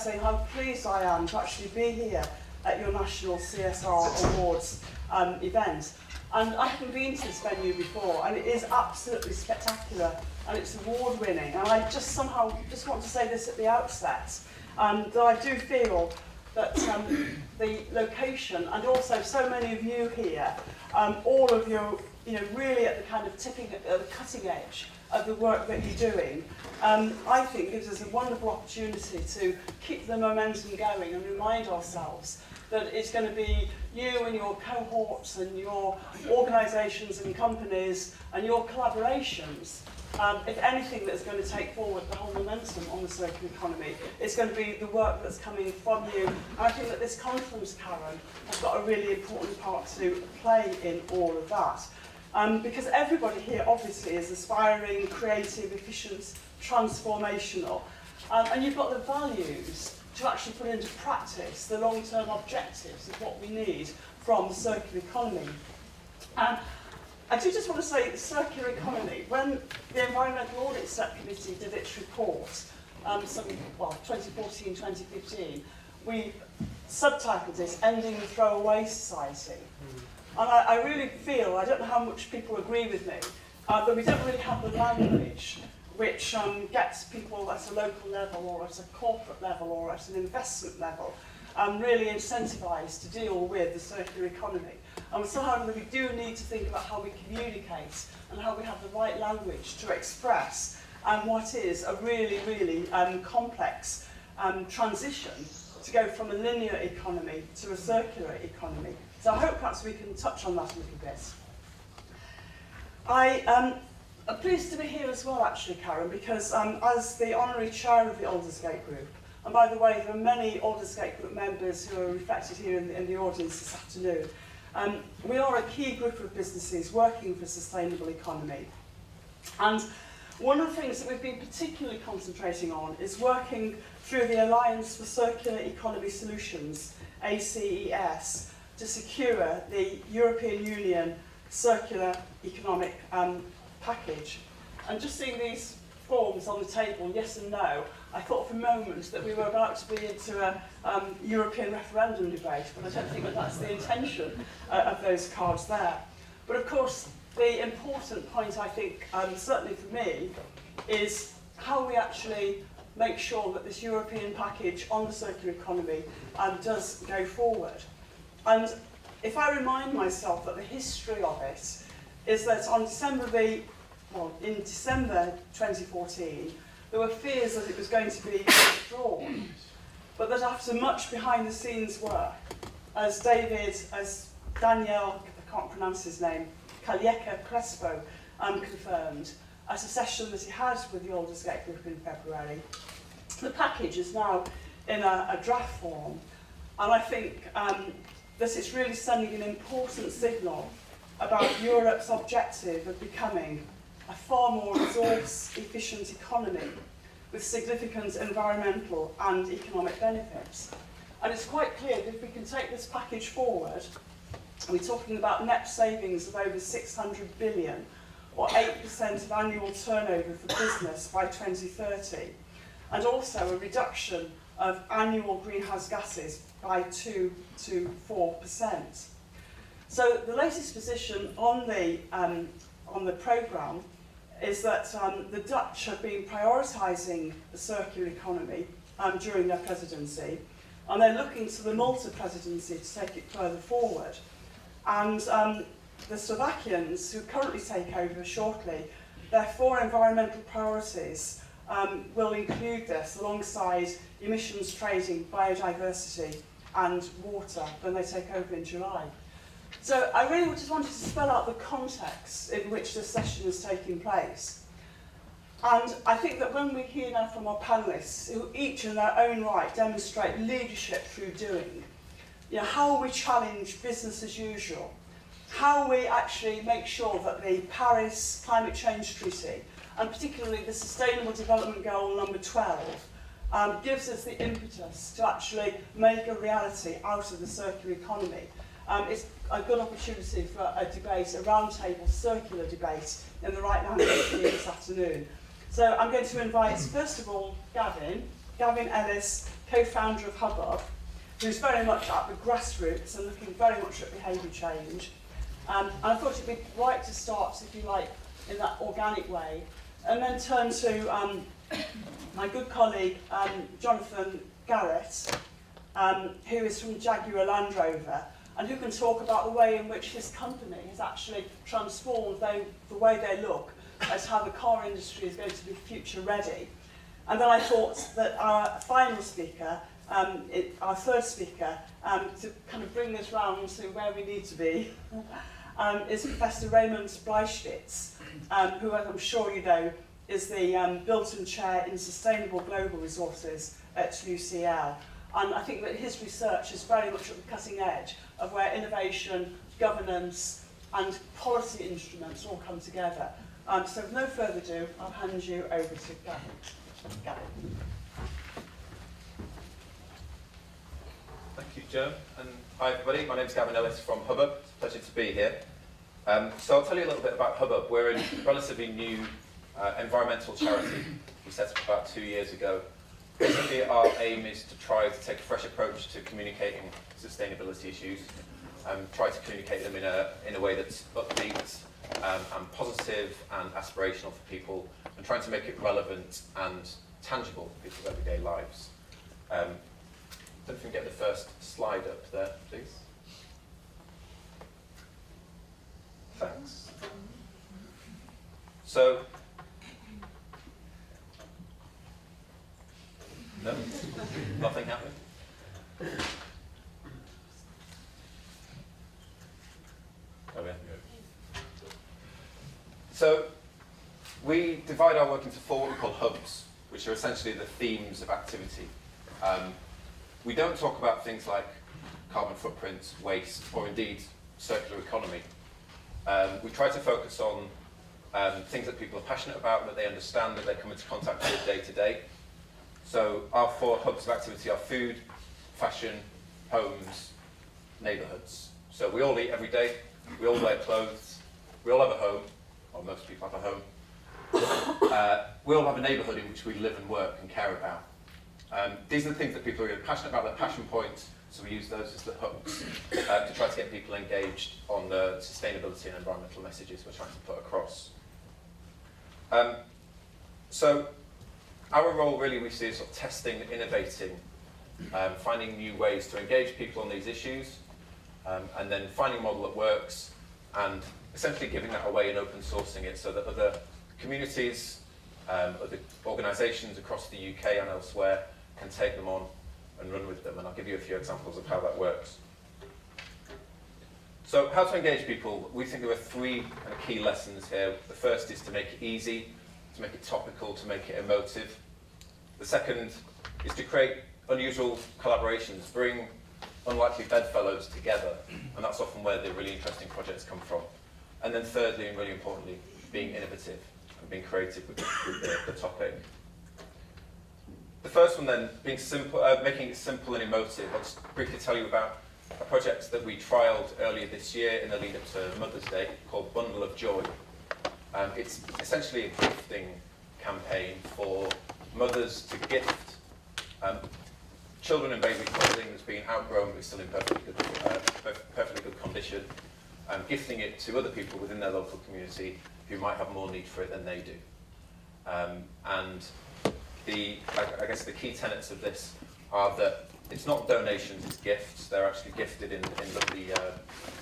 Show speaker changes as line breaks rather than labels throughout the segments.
saying how pleased I am to actually be here at your National CSR Awards event. And I haven't been to this venue before, and it is absolutely spectacular, and it's award-winning. And I just somehow just want to say this at the outset, that I do feel that the location, and also so many of you here, all of you, really at the kind of the cutting edge of the work that you're doing, I think gives us a wonderful opportunity to keep the momentum going and remind ourselves that it's going to be you and your cohorts and your organisations and companies and your collaborations, if anything, that's going to take forward the whole momentum on the circular economy. It's going to be the work that's coming from you. And I think that this conference, Karen, has got a really important part to play in all of that. Because everybody here obviously is aspiring, creative, efficient, transformational. And you've got the values to actually put into practice the long-term objectives of what we need from the circular economy. I do just want to say the circular economy, when the Environmental Audit Subcommittee did its report, 2014, 2015, we subtitled it Ending the Throwaway Society. And I really feel, I don't know how much people agree with me, that we don't really have the language which gets people at a local level or at a corporate level or at an investment level really incentivised to deal with the circular economy. And somehow we do need to think about how we communicate and how we have the right language to express what is a really, really complex transition to go from a linear economy to a circular economy. So I hope perhaps we can touch on that a little bit. I'm pleased to be here as well, actually, Karen, because as the honorary chair of the Aldersgate Group, and by the way, there are many Aldersgate Group members who are reflected here in the audience this afternoon, we are a key group of businesses working for a sustainable economy. And one of the things that we've been particularly concentrating on is working through the Alliance for Circular Economy Solutions, ACES, to secure the European Union Circular Economic Package. And just seeing these forms on the table, yes and no, I thought for a moment that we were about to be into a European referendum debate, but I don't think that that's the intention of those cards there. But of course, the important point, I think, certainly for me, is how we actually make sure that this European package on the circular economy does go forward. And if I remind myself that the history of it is that on in December 2014, there were fears that it was going to be withdrawn, but that after much behind-the-scenes work, as Daniel, I can't pronounce his name, Calleca Crespo confirmed at a session that he had with the Aldersgate Group in February, the package is now in a draft form, and I think that it's really sending an important signal about Europe's objective of becoming a far more resource-efficient economy with significant environmental and economic benefits. And it's quite clear that if we can take this package forward, we're talking about net savings of over 600 billion, or 8% of annual turnover for business by 2030, and also a reduction of annual greenhouse gases by 2 to 4%. So the latest position on the programme is that the Dutch have been prioritising the circular economy during their presidency, and they're looking to the Malta presidency to take it further forward. And the Slovakians, who currently take over shortly, their 4 environmental priorities will include this alongside emissions trading, biodiversity and water when they take over in July. So I really just wanted to spell out the context in which this session is taking place. And I think that when we hear now from our panellists, who each in their own right demonstrate leadership through doing, how we challenge business as usual, how we actually make sure that the Paris Climate Change Treaty, and particularly the Sustainable Development Goal number 12, gives us the impetus to actually make a reality out of the circular economy. It's a good opportunity for a debate, a roundtable circular debate in the right language this afternoon. So I'm going to invite, first of all, Gavin Ellis, co-founder of Hubbub, who's very much at the grassroots and looking very much at behaviour change. And I thought it'd be right to start, if you like, in that organic way, and then turn to my good colleague, Jonathan Garrett, who is from Jaguar Land Rover, and who can talk about the way in which his company has actually transformed the way they look as how the car industry is going to be future ready. And then I thought that our final speaker, our third speaker, to kind of bring this round to where we need to be, is Professor Raimund Bleischwitz, who I'm sure you know is the Biliton Chair in Sustainable Global Resources at UCL. And I think that his research is very much at the cutting edge of where innovation, governance and policy instruments all come together. So with no further ado, I'll hand you over to Gavin. Gavin.
Thank you, Joan. And hi, everybody. My name's Gavin Ellis from Hubbub. It's a pleasure to be here. So I'll tell you a little bit about Hubbub. We're a relatively new environmental charity. We set up about 2 years ago. Basically, our aim is to try to take a fresh approach to communicating sustainability issues, try to communicate them in a way that's upbeat and positive and aspirational for people, and trying to make it relevant and tangible for people's everyday lives. Don't know if we can get the first slide up there, please. Thanks. So, no? Nothing happened? Okay. So, we divide our work into 4 what we call hubs, which are essentially the themes of activity. We don't talk about things like carbon footprint, waste, or indeed circular economy. We try to focus on things that people are passionate about, that they understand, that they come into contact with day to day. So our 4 hubs of activity are food, fashion, homes, neighbourhoods. So we all eat every day, we all wear clothes, we all have a home, or most people have a home. We all have a neighbourhood in which we live and work and care about. These are the things that people are really passionate about, their passion points, so we use those as the hooks to try to get people engaged on the sustainability and environmental messages we're trying to put across. So our role really we see is sort of testing, innovating, finding new ways to engage people on these issues, and then finding a model that works and essentially giving that away and open sourcing it so that other communities, other organisations across the UK and elsewhere can take them on and run with them, and I'll give you a few examples of how that works. So how to engage people? We think there are 3 kind of key lessons here. The first is to make it easy, to make it topical, to make it emotive. The second is to create unusual collaborations, bring unlikely bedfellows together, and that's often where the really interesting projects come from. And then thirdly, and really importantly, being innovative and being creative with the topic. The first one then, being simple, making it simple and emotive. I'll just briefly tell you about a project that we trialled earlier this year in the lead up to Mother's Day called Bundle of Joy. It's essentially a gifting campaign for mothers to gift children and baby clothing that's been outgrown but still in perfectly good condition, gifting it to other people within their local community who might have more need for it than they do. And I guess the key tenets of this are that it's not donations, it's gifts. They're actually gifted in lovely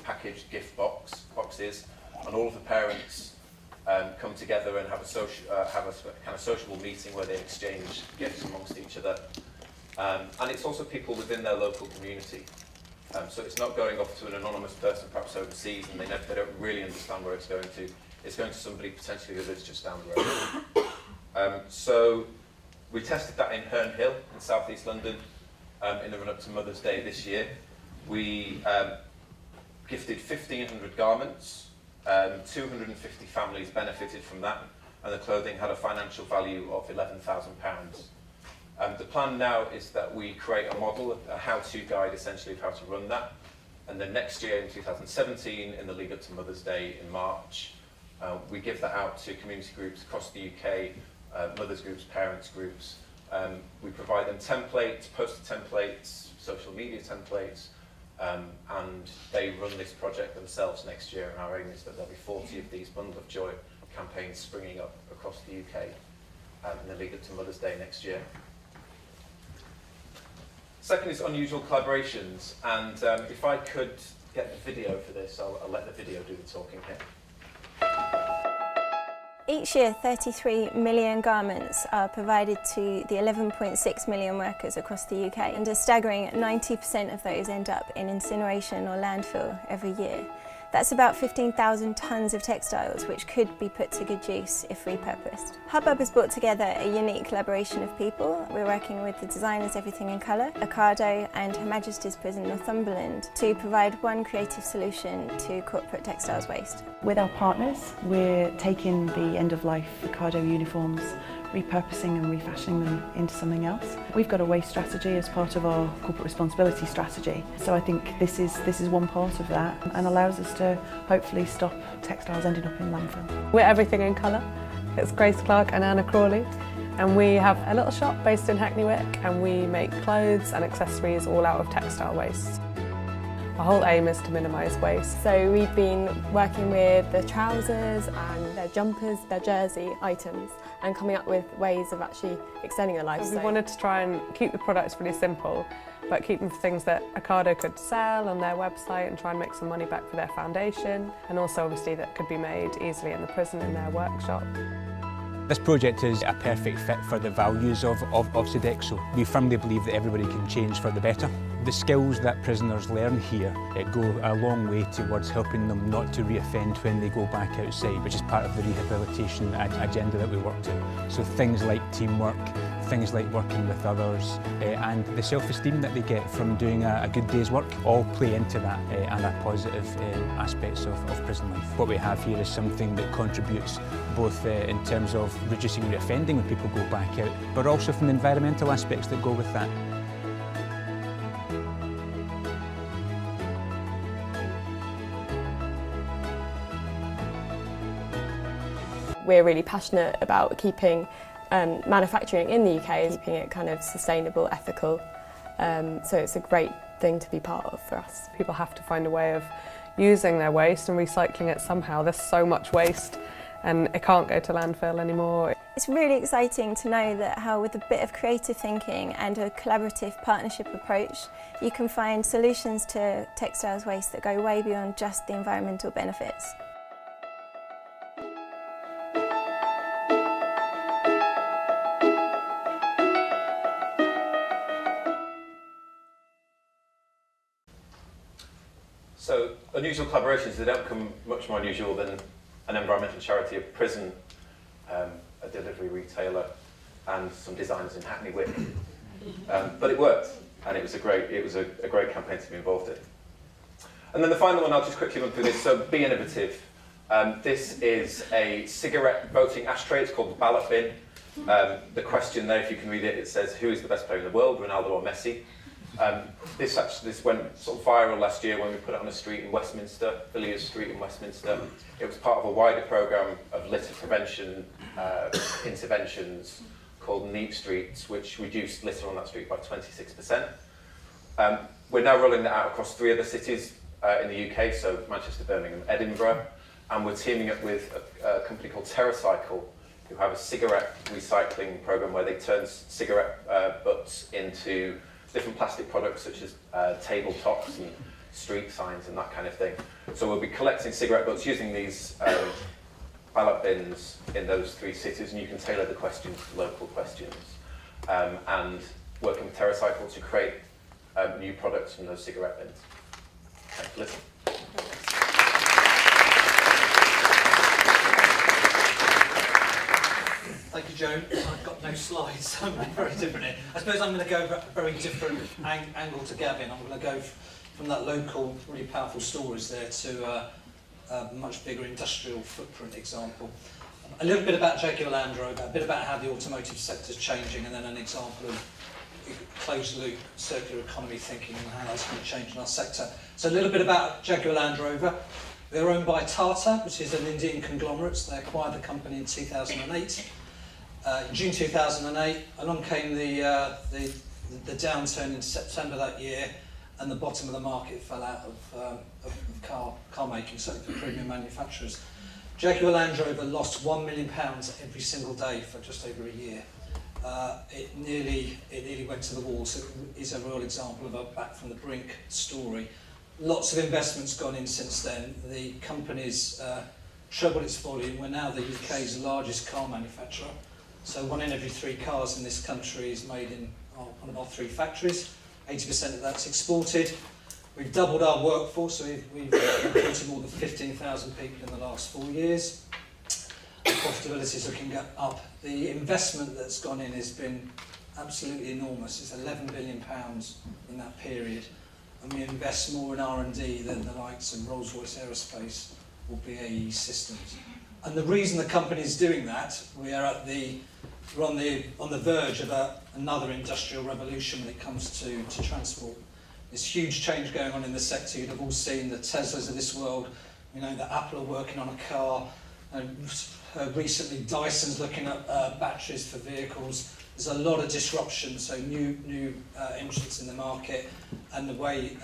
packaged gift boxes, and all of the parents come together and have a kind of sociable meeting where they exchange gifts amongst each other. And it's also people within their local community. So it's not going off to an anonymous person perhaps overseas and they don't really understand where it's going to. It's going to somebody potentially who lives just down the road. So we tested that in Herne Hill in South East London in the run-up to Mother's Day this year. We gifted 1,500 garments, 250 families benefited from that, and the clothing had a financial value of £11,000. The plan now is that we create a model, a how-to guide essentially of how to run that, and then next year in 2017, in the lead up to Mother's Day in March, we give that out to community groups across the UK, mothers groups, parents groups, We provide them templates, poster templates, social media templates, and they run this project themselves next year, and our aim is that there'll be 40 of these Bundle of Joy campaigns springing up across the UK in the lead up to Mother's Day next year. Second is unusual collaborations, and if I could get the video for this, I'll let the video do the talking here.
Each year, 33 million garments are provided to the 11.6 million workers across the UK, and a staggering 90% of those end up in incineration or landfill every year. That's about 15,000 tonnes of textiles, which could be put to good use if repurposed. Hubbub has brought together a unique collaboration of people. We're working with the designers Everything in Colour, Ocado and Her Majesty's Prison Northumberland to provide one creative solution to corporate textiles waste.
With our partners, we're taking the end-of-life Ocado uniforms, repurposing and refashioning them into something else. We've got a waste strategy as part of our corporate responsibility strategy, so I think this is one part of that and allows us to hopefully stop textiles ending up in landfill.
We're Everything in Colour. It's Grace Clark and Anna Crawley, and we have a little shop based in Hackney Wick, and we make clothes and accessories all out of textile waste. Our whole aim is to minimise waste.
So we've been working with the trousers and their jumpers, their jersey items, and coming up with ways of actually extending their lives.
We wanted to try and keep the products really simple, but keep them for things that Ocado could sell on their website and try and make some money back for their foundation, and also obviously that could be made easily in the prison in their workshop.
This project is a perfect fit for the values of Sodexo. We firmly believe that everybody can change for the better. The skills that prisoners learn here go a long way towards helping them not to reoffend when they go back outside, which is part of the rehabilitation agenda that we work to. So things like teamwork, things like working with others, and the self-esteem that they get from doing a good day's work all play into that and are positive aspects of prison life. What we have here is something that contributes both in terms of reducing reoffending when people go back out, but also from the environmental aspects that go with that.
We're really passionate about keeping manufacturing in the UK, keeping it kind of sustainable, ethical. So it's a great thing to be part of for us.
People have to find a way of using their waste and recycling it somehow. There's so much waste and it can't go to landfill anymore.
It's really exciting to know that how with a bit of creative thinking and a collaborative partnership approach, you can find solutions to textiles waste that go way beyond just the environmental benefits.
So, unusual collaborations, they don't come much more unusual than an environmental charity, a prison, a delivery retailer, and some designers in Hackney Wick. But it worked, and it was a great campaign to be involved in. And then the final one, I'll just quickly run through this. So, be innovative. This is a cigarette voting ashtray. It's called the ballot bin. The question there, if you can read it, it says, who is the best player in the world, Ronaldo or Messi? This went sort of viral last year when we put it on a street in Westminster, Villiers Street in Westminster. It was part of a wider programme of litter prevention interventions called Neat Streets, which reduced litter on that street by 26%. We're now rolling that out across 3 other cities in the UK, so Manchester, Birmingham, Edinburgh, and we're teaming up with a company called TerraCycle, who have a cigarette recycling programme where they turn cigarette butts into different plastic products such as tabletops and street signs and that kind of thing. So we'll be collecting cigarette butts using these ballot bins in those 3 cities, and you can tailor the questions to local questions, and working with TerraCycle to create new products from those cigarette bins. Thanks for listening.
Thank you, Joan. I've got no slides, so I'm very different here. I suppose I'm going to go for a very different angle to Gavin. I'm going to go from that local, really powerful stories there to a much bigger industrial footprint example. A little bit about Jaguar Land Rover, a bit about how the automotive sector is changing, and then an example of closed-loop circular economy thinking and how that's going to change in our sector. So a little bit about Jaguar Land Rover. They're owned by Tata, which is an Indian conglomerate. They acquired the company in 2008. In June 2008, along came the downturn in September that year, and the bottom of the market fell out of car making, certainly for premium manufacturers. Jaguar Land Rover lost £1 million every single day for just over a year. It nearly went to the wall, so it is a real example of a back from the brink story. Lots of investments gone in since then. The company's trebled its volume. We're now the UK's largest car manufacturer. So 1 in every 3 cars in this country is made in one of our 3 factories. 80% of that's exported. We've doubled our workforce, so we've recruited more than 15,000 people in the last 4 years. The profitability is looking up. The investment that's gone in has been absolutely enormous. It's £11 billion in that period. And we invest more in R&D than the likes of Rolls-Royce Aerospace or BAE Systems. And the reason the company is doing that, we're on the verge of another industrial revolution when it comes to transport. There's huge change going on in the sector. You'd have all seen the Teslas of this world. You know that Apple are working on a car. Recently, Dyson's looking at batteries for vehicles. There's a lot of disruption, so new entrants in the market, and the way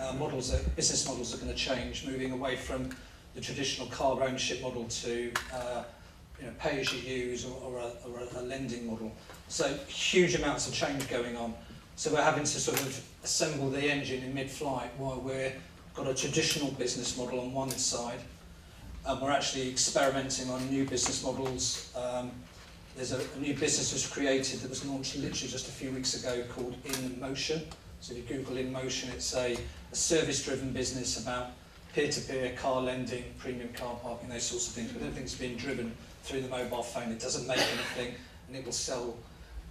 business models are going to change, moving away from the traditional car ownership model to pay as you use or a lending model. So huge amounts of change going on. So we're having to sort of assemble the engine in mid-flight while we've got a traditional business model on one side, and we're actually experimenting on new business models. There's a new business was created that was launched literally just a few weeks ago called In Motion. So if you Google In Motion, it's a service-driven business about peer-to-peer car lending, premium car parking, those sorts of things. But everything's being driven through the mobile phone. It doesn't make anything, and it will sell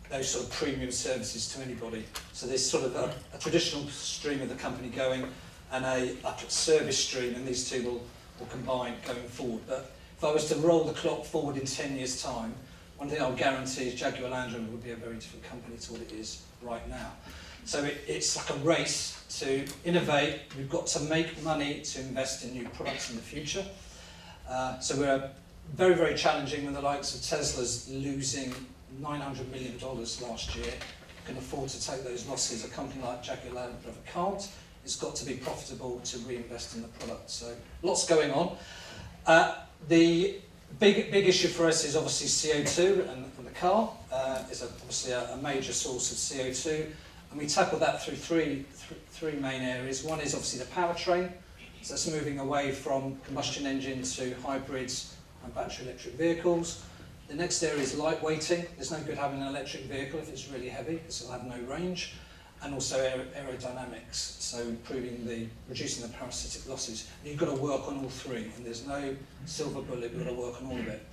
those sort of premium services to anybody. So there's sort of a traditional stream of the company going and a service stream, and these two will combine going forward. But if I was to roll the clock forward in 10 years' time, one thing I'll guarantee is Jaguar Land Rover would be a very different company to what it is right now. So it's like a race to innovate. We've got to make money to invest in new products in the future. So we're very, very challenging with the likes of Tesla's losing $900 million last year. Can afford to take those losses. A company like Jaguar Land Rover can't. It's got to be profitable to reinvest in the product. So lots going on. The big issue for us is obviously CO2, and the car is obviously a major source of CO2. And we tackle that through three main areas. One is obviously the powertrain. So that's moving away from combustion engine to hybrids and battery electric vehicles. The next area is lightweighting. There's no good having an electric vehicle if it's really heavy, because it'll have no range. And also aerodynamics, so reducing the parasitic losses. And you've got to work on all three, and there's no silver bullet. We've got to work on all of it.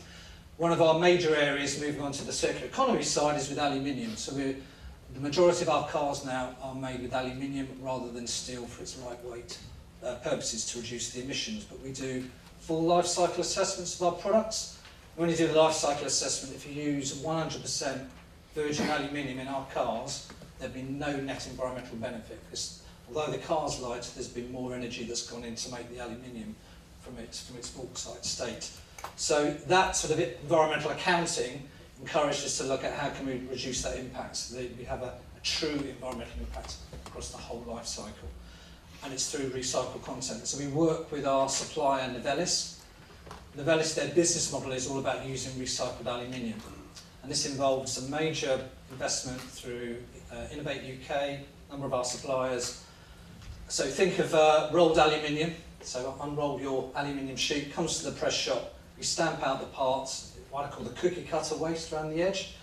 One of our major areas, moving on to the circular economy side, is with aluminium. So the majority of our cars now are made with aluminium rather than steel for its lightweight purposes to reduce the emissions. But we do full life cycle assessments of our products. When you do the life cycle assessment, if you use 100% virgin aluminium in our cars, there'd be no net environmental benefit, because although the car's light, there's been more energy that's gone in to make the aluminium from its bauxite state. So that sort of environmental accounting encouraged us to look at how can we reduce that impact so that we have a true environmental impact across the whole life cycle. And it's through recycled content. So we work with our supplier, Ellis. Ellis, their business model is all about using recycled aluminium. And this involves a major investment through Innovate UK, a number of our suppliers. So think of rolled aluminium. So unroll your aluminium sheet, comes to the press shop, we stamp out the parts, what I call the cookie cutter waste around the edge.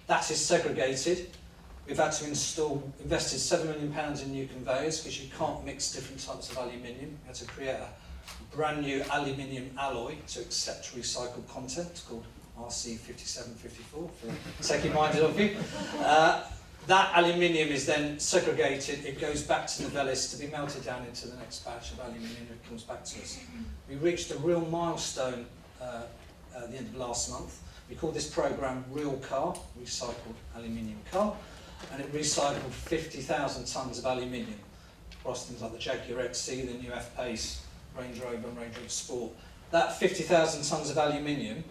That is segregated. We've had to invested £7 million in new conveyors, because you can't mix different types of aluminium. We had to create a brand new aluminium alloy to accept recycled content. It's called RC5754 for techie-minded of you. That aluminium is then segregated. It goes back to Ellis to be melted down into the next batch of aluminium that comes back to us. We reached a real milestone at the end of last month. We call this programme Real Car, Recycled Aluminium Car, and it recycled 50,000 tonnes of aluminium across things like the Jaguar XC, the new F-Pace, Range Rover and Range Rover Sport. That 50,000 tonnes of aluminium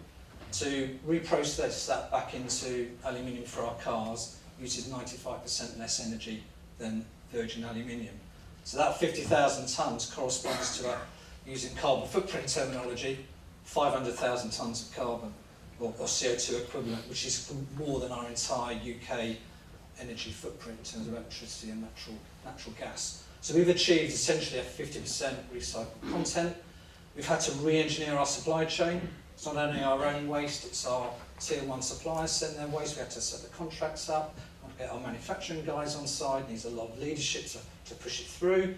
to reprocess that back into aluminium for our cars uses 95% less energy than virgin aluminium. So that 50,000 tonnes corresponds to, using carbon footprint terminology, 500,000 tonnes of carbon, or CO2 equivalent, which is more than our entire UK energy footprint in terms of electricity and natural gas. So we've achieved essentially a 50% recycled content. We've had to re-engineer our supply chain. It's not only our own waste, it's our tier 1 suppliers send their waste. We had to set the contracts up, get our manufacturing guys on side, needs a lot of leadership to push it through.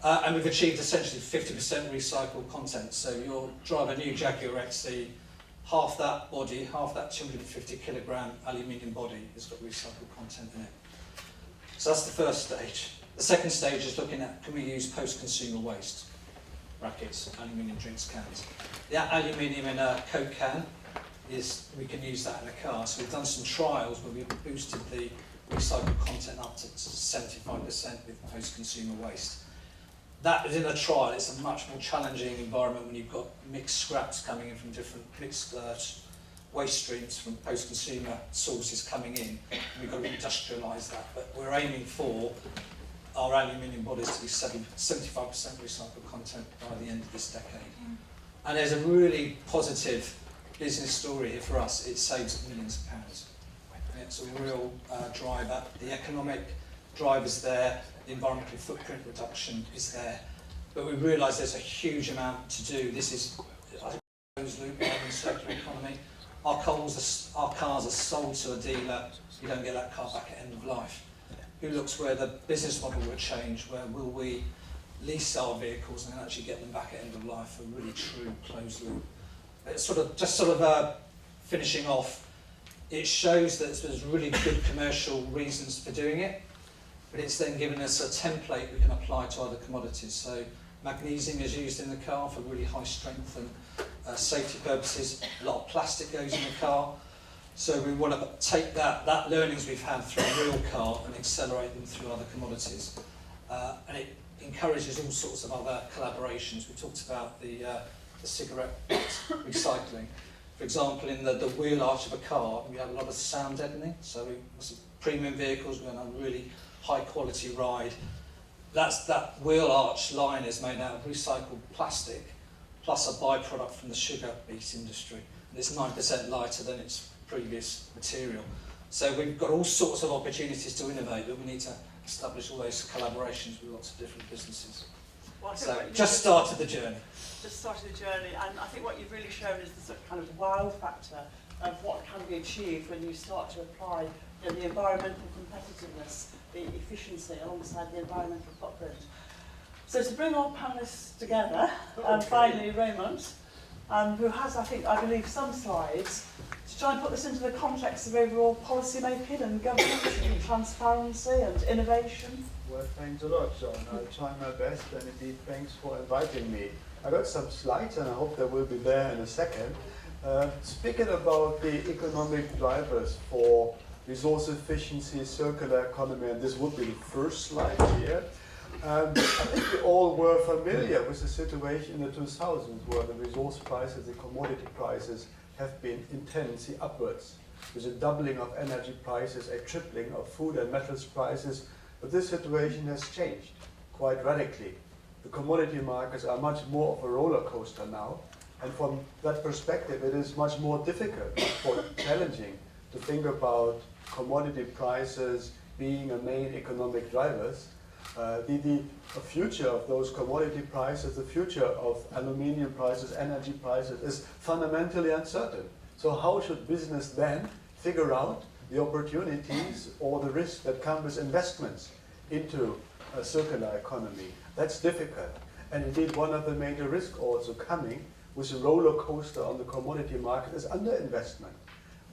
And we've achieved essentially 50% recycled content. So you'll drive a new Jaguar XE, half that body, half that 250 kilogram aluminium body has got recycled content in it. So that's the first stage. The second stage is looking at, can we use post-consumer waste? Brackets, aluminium drinks cans. The aluminium in a Coke can, we can use that in a car. So we've done some trials where we've boosted the recycled content up to 75% with post-consumer waste. That is in a trial. It's a much more challenging environment when you've got mixed scraps coming in from different mixed waste streams from post-consumer sources coming in. And we've got to industrialise that. But we're aiming for our aluminium bodies to be 75% recycled content by the end of this decade. And there's a really positive business story here for us. It saves millions of pounds. And it's a real driver. The economic driver's there, the environmental footprint reduction is there. But we realise there's a huge amount to do. This is a closed loop rather than circular economy. Our cars are sold to a dealer. You don't get that car back at end of life. Who looks where the business model will change? Where will we lease our vehicles and then actually get them back at end of life? A really true closed loop. It's finishing off. It shows that there's really good commercial reasons for doing it, but it's then given us a template we can apply to other commodities. So magnesium is used in the car for really high strength and safety purposes. A lot of plastic goes in the car. So we want to take that learnings we've had through a real car and accelerate them through other commodities. And it encourages all sorts of other collaborations. We talked about the cigarette recycling. For example, in the wheel arch of a car, we have a lot of sound deadening. So premium vehicles, we're on a really high quality ride. That wheel arch line is made out of recycled plastic, plus a byproduct from the sugar beet industry. And it's 9% lighter than its previous material. So we've got all sorts of opportunities to innovate, but we need to establish all those collaborations with lots of different businesses.
Well,
so just started the journey.
Just started the journey, and I think what you've really shown is the sort of kind of wow factor of what can be achieved when you start to apply the environmental competitiveness, the efficiency alongside the environmental footprint. So to bring our panellists together, finally Raimund, who has, I believe, some slides to try and put this into the context of overall policy making and governance and transparency and innovation.
Well, thanks a lot, Joan. I'll try my best, and indeed thanks for inviting me. I got some slides and I hope they will be there in a second. Speaking about the economic drivers for resource efficiency, circular economy, and this would be the first slide here. I think we all were familiar with the situation in the 2000s where the resource prices, the commodity prices have been intensely upwards. There's a doubling of energy prices, a tripling of food and metals prices, but this situation has changed quite radically. The commodity markets are much more of a roller coaster now, and from that perspective it is much more difficult, or challenging, to think about commodity prices being a main economic drivers. The future of those commodity prices, the future of aluminium prices, energy prices is fundamentally uncertain. So how should business then figure out the opportunities or the risks that come with investments into a circular economy? That's difficult. And indeed one of the major risks also coming with a roller coaster on the commodity market is underinvestment.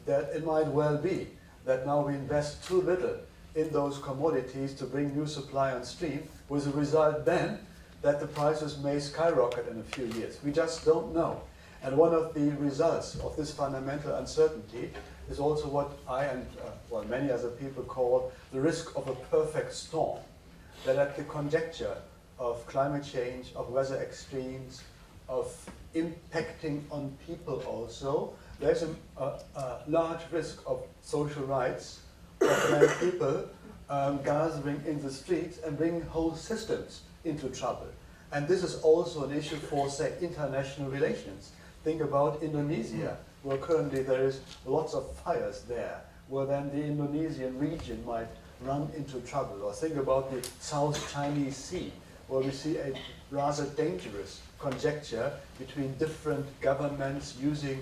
That it might well be that now we invest too little in those commodities to bring new supply on stream, with the result then that the prices may skyrocket in a few years. We just don't know. And one of the results of this fundamental uncertainty is also what I and many other people call the risk of a perfect storm. That at the conjecture of climate change, of weather extremes, of impacting on people also, there's a large risk of social rights of many people gathering in the streets and bringing whole systems into trouble. And this is also an issue for, say, international relations. Think about Indonesia, where currently there is lots of fires there, where then the Indonesian region might run into trouble. Or think about the South Chinese Sea, where we see a rather dangerous conjecture between different governments using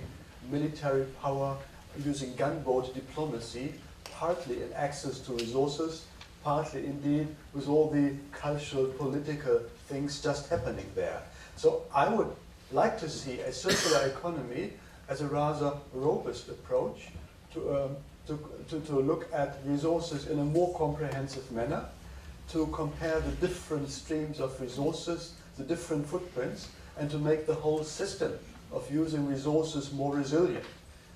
military power, using gunboat diplomacy, partly in access to resources, partly indeed with all the cultural, political things just happening there. So I would like to see a circular economy as a rather robust approach to look at resources in a more comprehensive manner, to compare the different streams of resources, the different footprints, and to make the whole system of using resources more resilient.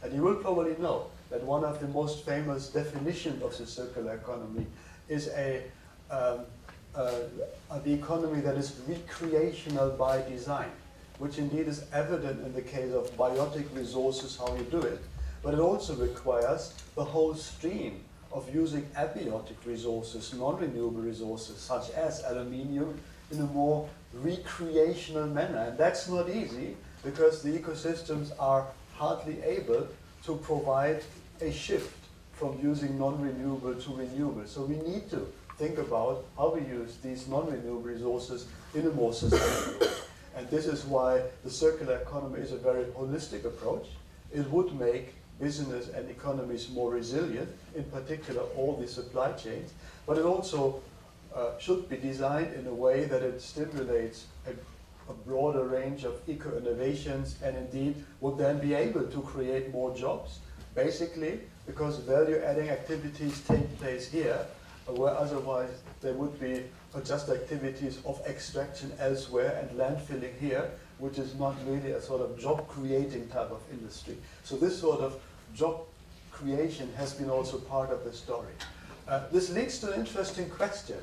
And you will probably know that one of the most famous definitions of the circular economy is the economy that is recreational by design, which indeed is evident in the case of biotic resources, how you do it. But it also requires the whole stream of using abiotic resources, non-renewable resources, such as aluminium, in a more recreational manner. And that's not easy, because the ecosystems are hardly able to provide a shift from using non-renewable to renewable. So we need to think about how we use these non-renewable resources in a more sustainable way. And this is why the circular economy is a very holistic approach. It would make business and economies more resilient, in particular all the supply chains, but it also should be designed in a way that it stimulates a broader range of eco-innovations and indeed would then be able to create more jobs, basically because value-adding activities take place here, where otherwise there would be just activities of extraction elsewhere and landfilling here, which is not really a sort of job-creating type of industry. So this sort of job creation has been also part of the story. This leads to an interesting question.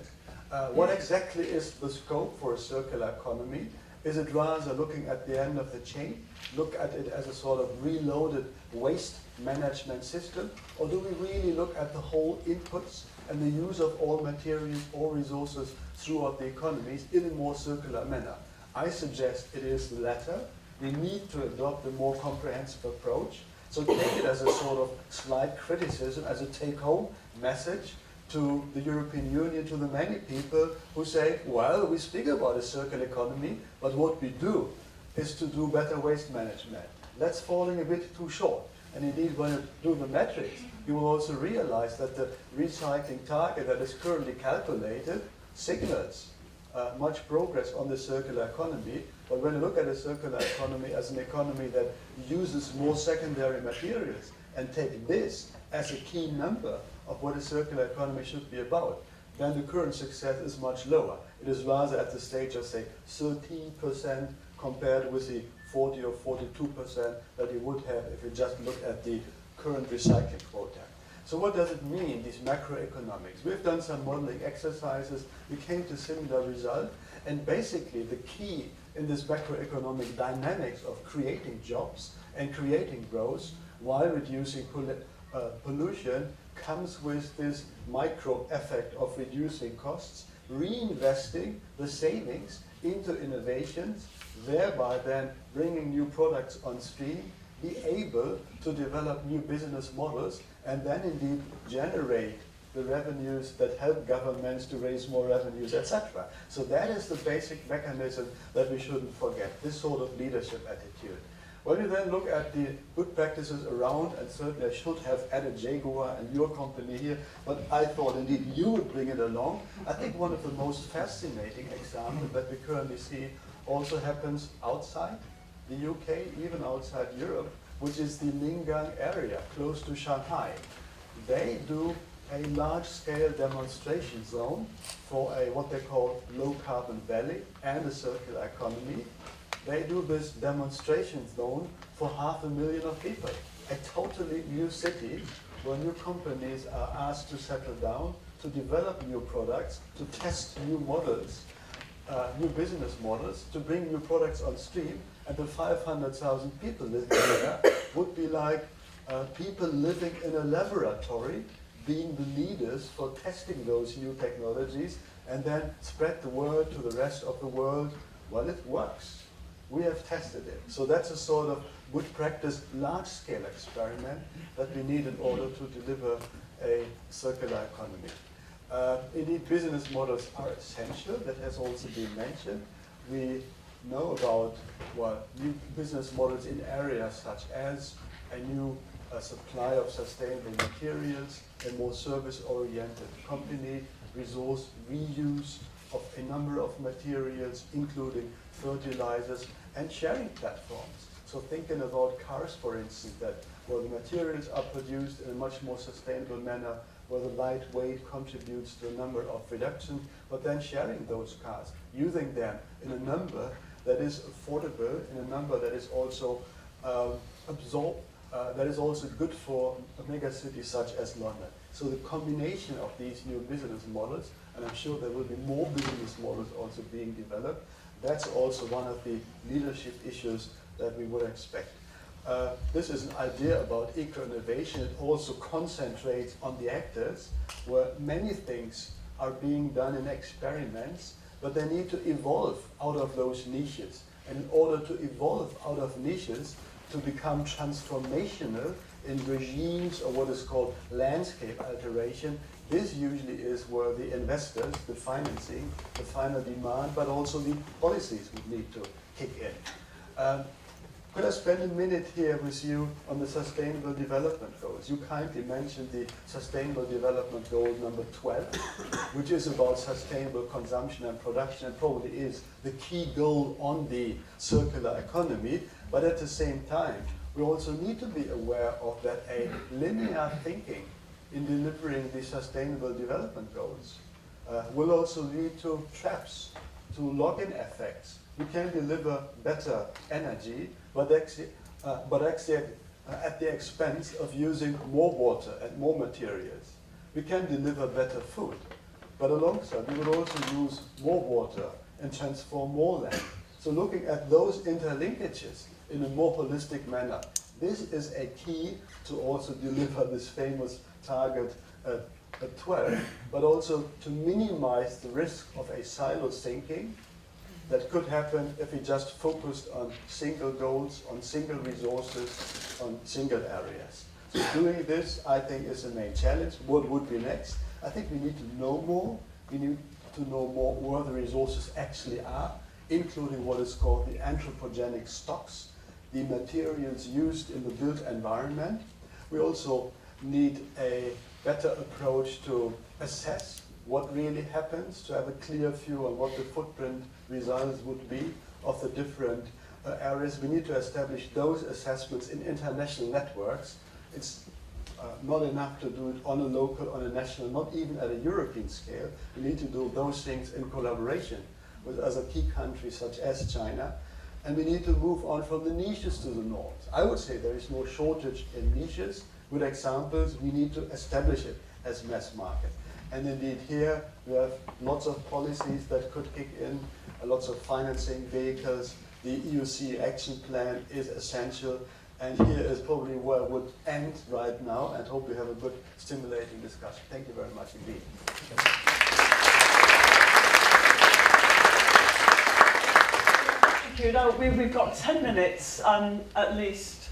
What exactly is the scope for a circular economy? Is it rather looking at the end of the chain, look at it as a sort of reloaded waste management system, or do we really look at the whole inputs and the use of all materials, all resources throughout the economies in a more circular manner? I suggest it is the latter. We need to adopt a more comprehensive approach. So take it as a sort of slight criticism, as a take-home message to the European Union, to the many people who say, well, we speak about a circular economy, but what we do is to do better waste management. That's falling a bit too short. And indeed, when you do the metrics, you will also realize that the recycling target that is currently calculated signals much progress on the circular economy. But when you look at a circular economy as an economy that uses more secondary materials and take this as a key number of what a circular economy should be about, then the current success is much lower. It is rather at the stage of, say, 13% compared with the 40 or 42% that you would have if you just look at the current recycling quota. So what does it mean, these macroeconomics? We've done some modeling exercises. We came to a similar result. And basically, the key in this macroeconomic dynamics of creating jobs and creating growth while reducing pollution comes with this micro effect of reducing costs, reinvesting the savings into innovations, thereby then bringing new products on stream, be able to develop new business models, and then indeed generate the revenues that help governments to raise more revenues, etc. So that is the basic mechanism that we shouldn't forget, this sort of leadership attitude. When you then look at the good practices around, and certainly I should have added Jaguar and your company here, but I thought indeed you would bring it along. I think one of the most fascinating examples that we currently see also happens outside the UK, even outside Europe, which is the Lingang area, close to Shanghai. They do a large-scale demonstration zone for a what they call low-carbon valley and a circular economy. They do this demonstration zone for 500,000 of people. A totally new city where new companies are asked to settle down, to develop new products, to test new models. new business models to bring new products on stream, and the 500,000 people living there would be like people living in a laboratory, being the leaders for testing those new technologies, and then spread the word to the rest of the world. Well, it works. We have tested it. So that's a sort of good practice, large-scale experiment that we need in order to deliver a circular economy. Indeed, business models are essential. That has also been mentioned. We know about new business models in areas such as a new supply of sustainable materials, a more service-oriented company, resource reuse of a number of materials, including fertilizers, and sharing platforms. So thinking about cars, for instance, that where the materials are produced in a much more sustainable manner, where the lightweight contributes to a number of reduction, but then sharing those cars, using them in a number that is affordable, in a number that is also that is also good for a mega city such as London. So the combination of these new business models, and I'm sure there will be more business models also being developed, that's also one of the leadership issues that we would expect. This is an idea about eco-innovation. It also concentrates on the actors, where many things are being done in experiments, but they need to evolve out of those niches. And in order to evolve out of niches, to become transformational in regimes or what is called landscape alteration, this usually is where the investors, the financing, the final demand, but also the policies would need to kick in. Could I spend a minute here with you on the Sustainable Development Goals? You kindly mentioned the Sustainable Development Goal number 12, which is about sustainable consumption and production, and probably is the key goal on the circular economy. But at the same time, we also need to be aware of that a linear thinking in delivering the Sustainable Development Goals will also lead to traps, to lock-in effects. We can deliver better energy, but actually at the expense of using more water and more materials. We can deliver better food, but alongside we would also use more water and transform more land. So looking at those interlinkages in a more holistic manner, this is a key to also deliver this famous target at 12, but also to minimize the risk of a silo thinking that could happen if we just focused on single goals, on single resources, on single areas. So doing this, I think, is the main challenge. What would be next? I think we need to know more. We need to know more where the resources actually are, including what is called the anthropogenic stocks, the materials used in the built environment. We also need a better approach to assess what really happens, to have a clear view on what the footprint results would be of the different areas. We need to establish those assessments in international networks. It's not enough to do it on a local, on a national, not even at a European scale. We need to do those things in collaboration with other key countries such as China. And we need to move on from the niches to the norms. I would say there is no shortage in niches. Good examples, we need to establish it as mass market. And indeed here we have lots of policies that could kick in, lots of financing vehicles. The EUC action plan is essential. And here is probably where I would end right now, and hope we have a good stimulating discussion. Thank you very much indeed.
Thank you. Now we've got 10 minutes at least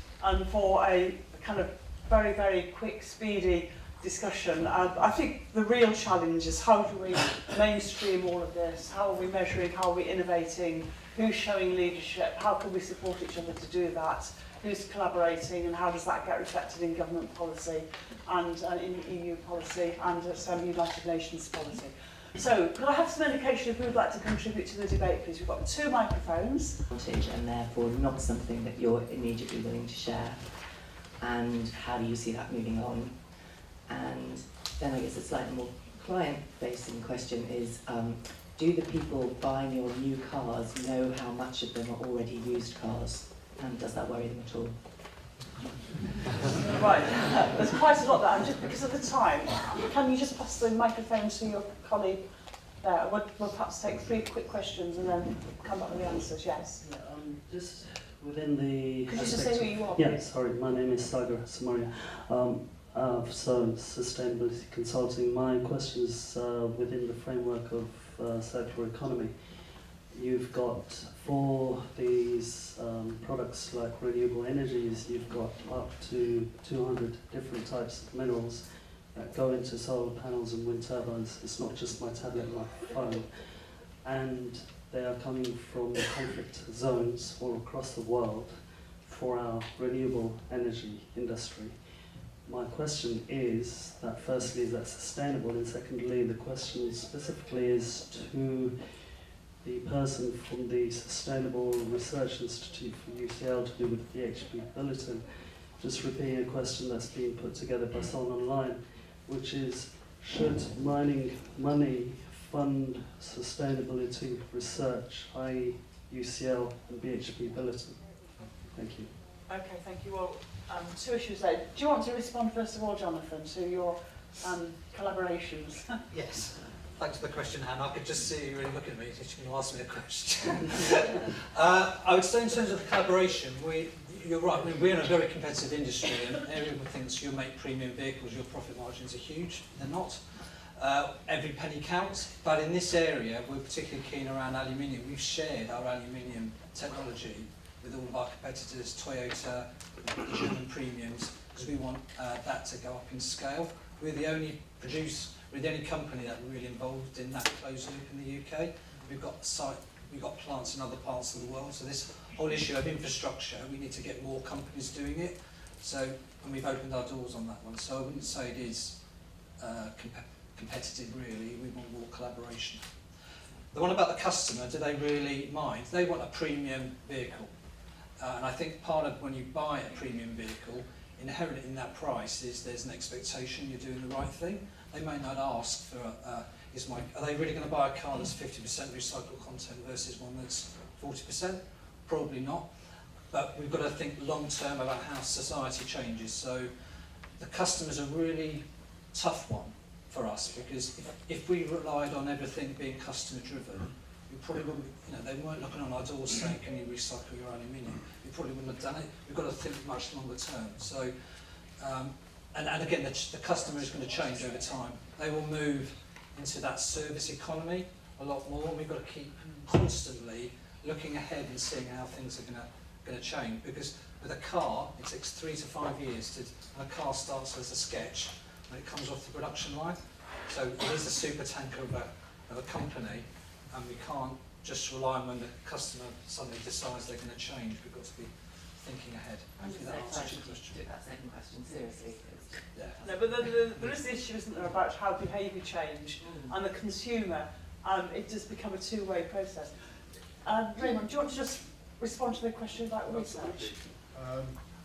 for a kind of very, very quick, speedy discussion. I think the real challenge is how do we mainstream all of this? How are we measuring? How are we innovating? Who's showing leadership? How can we support each other to do that? Who's collaborating, and how does that get reflected in government policy and in EU policy and some United Nations policy? So, could I have some indication of who would like to contribute to the debate, please? We've got 2 microphones.
And therefore not something that you're immediately willing to share. And how do you see that moving on? And then I guess a slightly more client-facing question is, do the people buying your new cars know how much of them are already used cars? And does that worry them at all?
Right, there's quite a lot there, and just because of the time, can you just pass the microphone to your colleague there. We'll perhaps take 3 quick questions and then come back with the answers. Yes.
Yeah, just within the.
Could you just say who you are,
Yeah,
please?
sorry, my name is Sagar Samaria. So sustainability consulting. My question is within the framework of circular economy. You've got for these products like renewable energies, you've got up to 200 different types of minerals that go into solar panels and wind turbines. It's not just my tablet and my phone. And they are coming from conflict zones all across the world for our renewable energy industry. My question is that firstly, is that sustainable? And secondly, the question specifically is to the person from the Sustainable Research Institute for UCL to do with BHP Biliton, just repeating a question that's been put together by someone online, which is, should mining money fund sustainability research, i.e. UCL and BHP Biliton? Thank you.
Okay, thank you. Well, 2 issues there. Do you want to respond first of all, Jonathan, to your collaborations?
Yes. Thanks for the question, Hannah. I could just see you really looking at me. You're going to ask me a question. I would say in terms of the collaboration, you're right. I mean, we're in a very competitive industry, and everyone thinks you'll make premium vehicles, your profit margins are huge. They're not. Every penny counts. But in this area, we're particularly keen around aluminium. We've shared our aluminium technology with all of our competitors, Toyota, the German premiums, because we want that to go up in scale. We're the only company that we're really involved in that closed loop in the UK. We've got plants in other parts of the world. So this whole issue of infrastructure, we need to get more companies doing it. So, and we've opened our doors on that one. So I wouldn't say it is competitive really. We want more collaboration. The one about the customer, do they really mind? They want a premium vehicle. And I think part of when you buy a premium vehicle, inherent in that price is there's an expectation you're doing the right thing. They may not ask for, are they really going to buy a car that's 50% recycled content versus one that's 40%? Probably not. But we've got to think long term about how society changes. So the customer's a really tough one for us, because if we relied on everything being customer driven, we probably wouldn't, they weren't knocking on our doors saying, can you recycle your aluminium? We probably wouldn't have done it. We've got to think much longer term. So, and again, the customer is going to change over time. They will move into that service economy a lot more. We've got to keep constantly looking ahead and seeing how things are going to change. Because with a car, it takes 3 to 5 years when a car starts as a sketch, when it comes off the production line. So it is a super tanker of a company, and we can't just rely on when the customer suddenly decides they're going to change. We've got to be thinking ahead. Hopefully that answers your question.
Took that second question seriously.
Yeah.
No, but there is the issue, isn't there, about how behaviour change and the consumer. It does become a two-way process. Raimund, do you want to just respond to the question about research?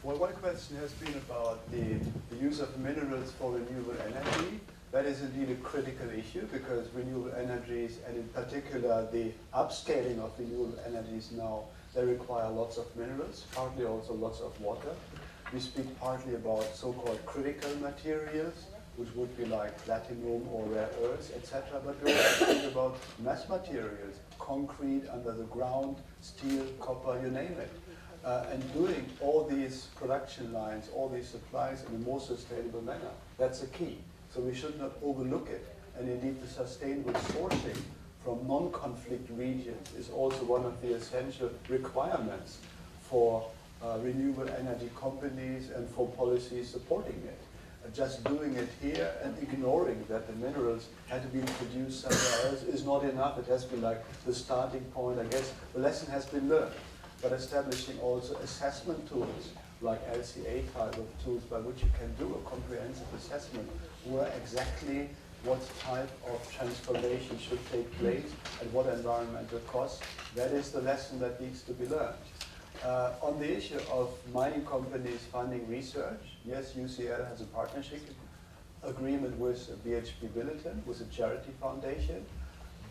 Well, one question has been about the use of minerals for renewable energy. That is indeed a critical issue, because renewable energies, and in particular the upscaling of renewable energies now, they require lots of minerals, partly also lots of water. We speak partly about so-called critical materials, which would be like platinum or rare earths, etc. But we also speak about mass materials, concrete under the ground, steel, copper, you name it. And doing all these production lines, all these supplies in a more sustainable manner, that's the key. So we should not overlook it. And indeed the sustainable sourcing from non-conflict regions is also one of the essential requirements for renewable energy companies and for policies supporting it. Just doing it here and ignoring that the minerals had to be produced somewhere else is not enough. It has been like the starting point. I guess the lesson has been learned. But establishing also assessment tools, like LCA type of tools, by which you can do a comprehensive assessment where exactly what type of transformation should take place and what environmental costs, that is the lesson that needs to be learned. On the issue of mining companies funding research, yes, UCL has a partnership agreement with BHP Biliton, with a charity foundation.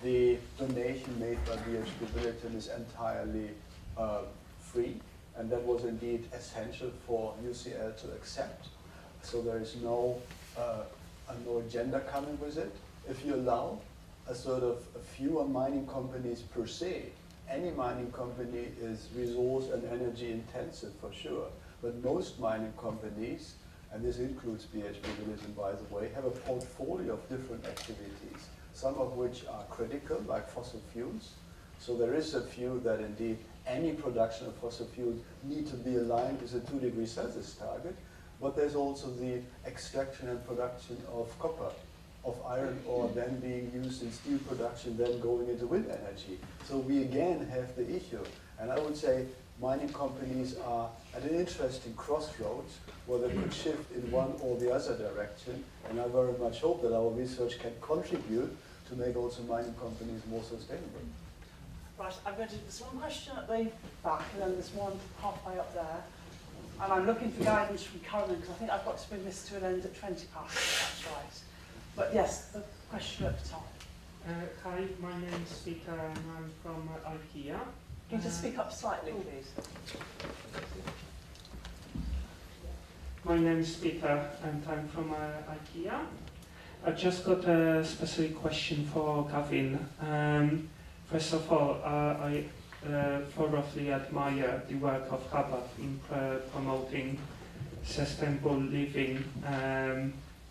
The donation made by BHP Biliton is entirely free, and that was indeed essential for UCL to accept. So there is no agenda coming with it. If you allow, a sort of fewer mining companies per se. Any mining company is resource and energy intensive for sure, but most mining companies, and this includes BHP Biliton by the way, have a portfolio of different activities, some of which are critical, like fossil fuels. So there is a view that indeed any production of fossil fuels need to be aligned with a 2 °C target, but there's also the extraction and production of copper, of iron ore then being used in steel production, then going into wind energy. So we again have the issue. And I would say mining companies are at an interesting crossroads where they could shift in one or the other direction. And I very much hope that our research can contribute to make also mining companies more sustainable.
Right, I'm going to, there's one question at the back and then there's one halfway up there. And I'm looking for guidance from Karen because I think I've got to bring this to an end at 20 past, that's right. But yes, the question at the top.
Hi, my name is Peter and I'm from IKEA.
Can you just speak up slightly, please?
My name is Peter and I'm from IKEA. I just got a specific question for Gavin. First of all, I thoroughly admire the work of Hubbub in promoting sustainable living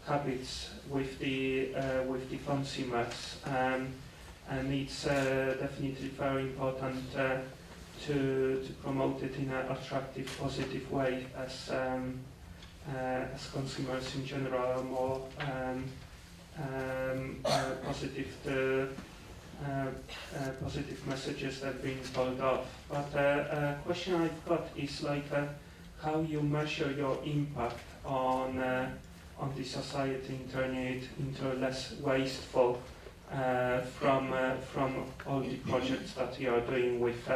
habits with the consumers, and it's definitely very important to promote it in an attractive, positive way, as consumers in general are more positive messages that are being told off. But a question I've got is like how you measure your impact on the society and turn it into less wasteful from all the projects that you are doing with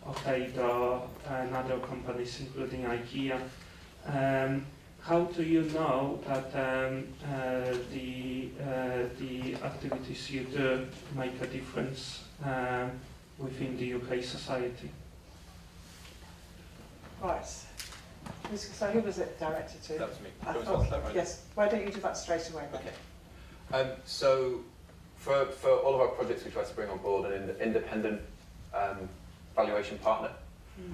Ocado and other companies, including IKEA. How do you know that the activities you do make a difference within the UK society?
Right. So who was it directed to?
That was me.
Right. Yes. Why don't you do that straight away then?
Okay. So for all of our projects, we try to bring on board an independent valuation partner.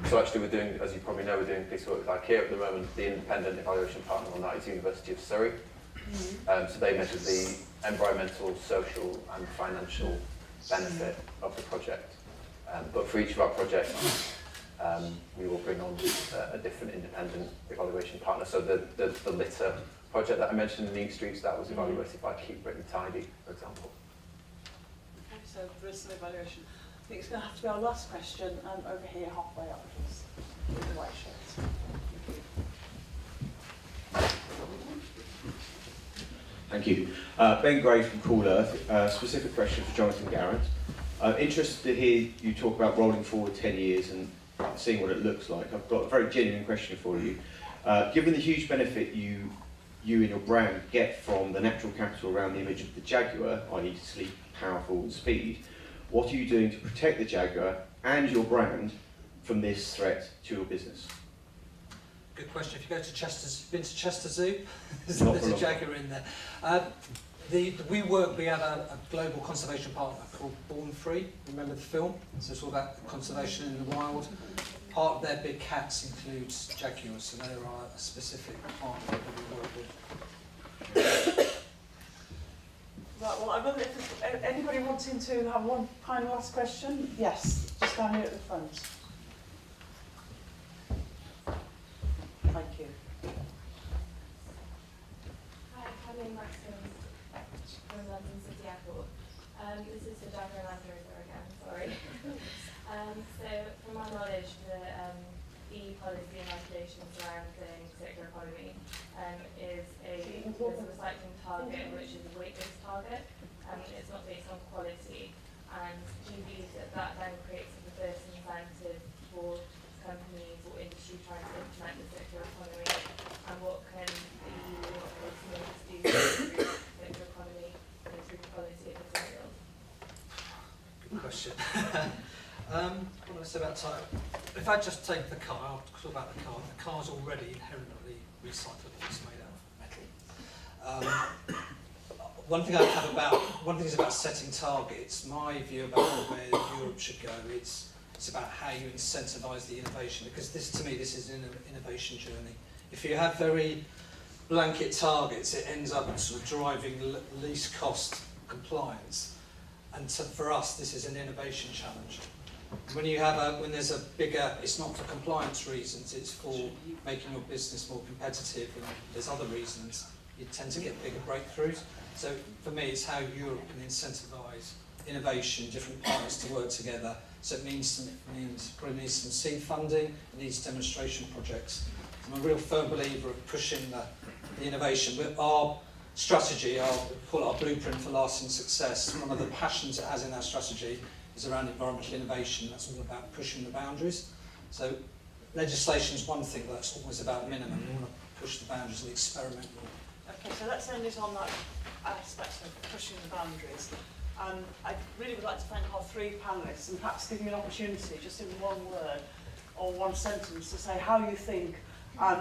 So actually we're doing, as you probably know, we're doing a piece of work with IKEA at the moment. The independent evaluation partner on that is University of Surrey. So they measure the environmental, social and financial benefit of the project. But for each of our projects, we will bring on a different independent evaluation partner. So the litter project that I mentioned in Neat Streets, that was evaluated by Keep Britain Tidy, for example.
Okay, so there is some evaluation. I think it's going to have to be our last question over here, halfway up, please. With the white shirt.
Thank you. Ben Gray from Cool Earth. Specific question for Jonathan Garrett. I'm interested to hear you talk about rolling forward 10 years and seeing what it looks like. I've got a very genuine question for you. Given the huge benefit you and your brand get from the natural capital around the image of the Jaguar, i.e. sleek, powerful and speed, what are you doing to protect the Jaguar and your brand from this threat to your business?
Good question. If you go to been to Chester Zoo, there's a Jaguar in there. We had a global conservation partner called Born Free. Remember the film? So it's all about conservation in the wild. Part of their big cats includes Jaguars, so they are a specific partner that we work with.
Right, well, I wonder if there's anybody wanting to have one final last question? Yes, just down here at the front. Thank you.
Hi, I'm Maxim from London City Airport. This is the Jaguar Land Rover again, sorry. So, from my knowledge, the policy and regulations surrounding circular economy is a recycling target, which is a weight-based target. It's not based on quality. And do you believe that then creates a reverse incentive for companies or industry trying to implement the circular economy? And what can the EU or policymakers do to improve circular economy and improve the quality of materials?
Good question. What do I say about time? If I just take the car, I'll talk about the car. The car's already inherently recyclable. It's made out of metal. one thing is about setting targets. My view about where Europe should go, it's about how you incentivise the innovation, because to me this is an innovation journey. If you have very blanket targets, it ends up sort of driving least cost compliance. And so for us, this is an innovation challenge. When there's a bigger, it's not for compliance reasons, it's for making your business more competitive, and there's other reasons, you tend to get bigger breakthroughs. So for me, it's how Europe can incentivise innovation, different partners to work together. So it probably needs some seed funding, it needs demonstration projects. I'm a real firm believer of pushing the innovation. But our strategy, call it our blueprint for lasting success, one of the passions it has in our strategy is around environmental innovation. That's all about pushing the boundaries. So legislation is one thing, but that's always about minimum. We want to push the boundaries and experiment more.
Okay, so let's end it on that aspect of pushing the boundaries. I really would like to thank our three panellists and perhaps give you an opportunity, just in one word or one sentence, to say how you think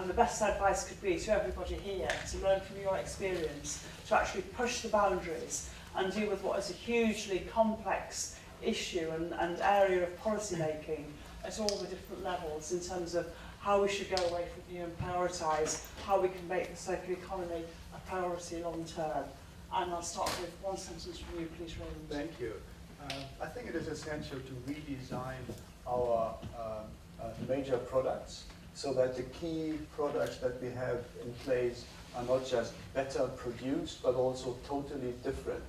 the best advice could be to everybody here to learn from your experience, to actually push the boundaries and deal with what is a hugely complex issue and area of policy making at all the different levels, in terms of how we should go away from here and prioritise how we can make the circular economy a priority long term. And I'll start with one sentence from you, please, Raimund.
Thank you. I think it is essential to redesign our major products so that the key products that we have in place are not just better produced, but also totally different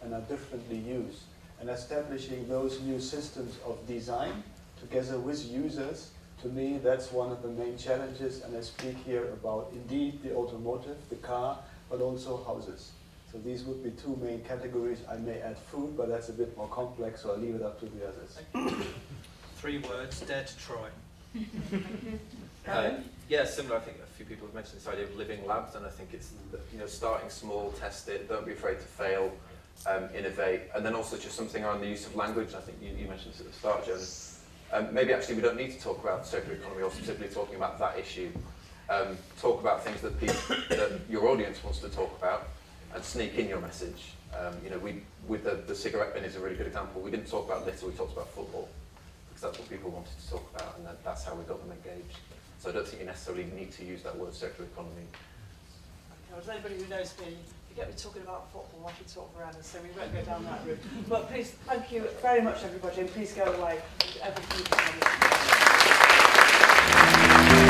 and are differently used. And establishing those new systems of design together with users, to me, that's one of the main challenges. And I speak here about, indeed, the automotive, the car, but also houses. So these would be two main categories. I may add food, but that's a bit more complex, so I'll leave it up to the others.
3 words, dare to try.
Yeah, similar. I think a few people have mentioned this idea of living labs, and I think it's, starting small, test it, don't be afraid to fail, innovate, and then also just something around the use of language. I think you mentioned this at the start, Joan. Maybe actually we don't need to talk about circular economy or specifically talking about that issue. Talk about things that your audience wants to talk about, and sneak in your message. With the cigarette bin is a really good example. We didn't talk about litter, we talked about football, because that's what people wanted to talk about, and that's how we got them engaged. So I don't think you necessarily need to use that word circular economy.
Okay, as anybody who knows me, if you get me talking about football, I could talk forever, so we won't go down that route. But please, thank you very much, everybody, and please go away with everything you can.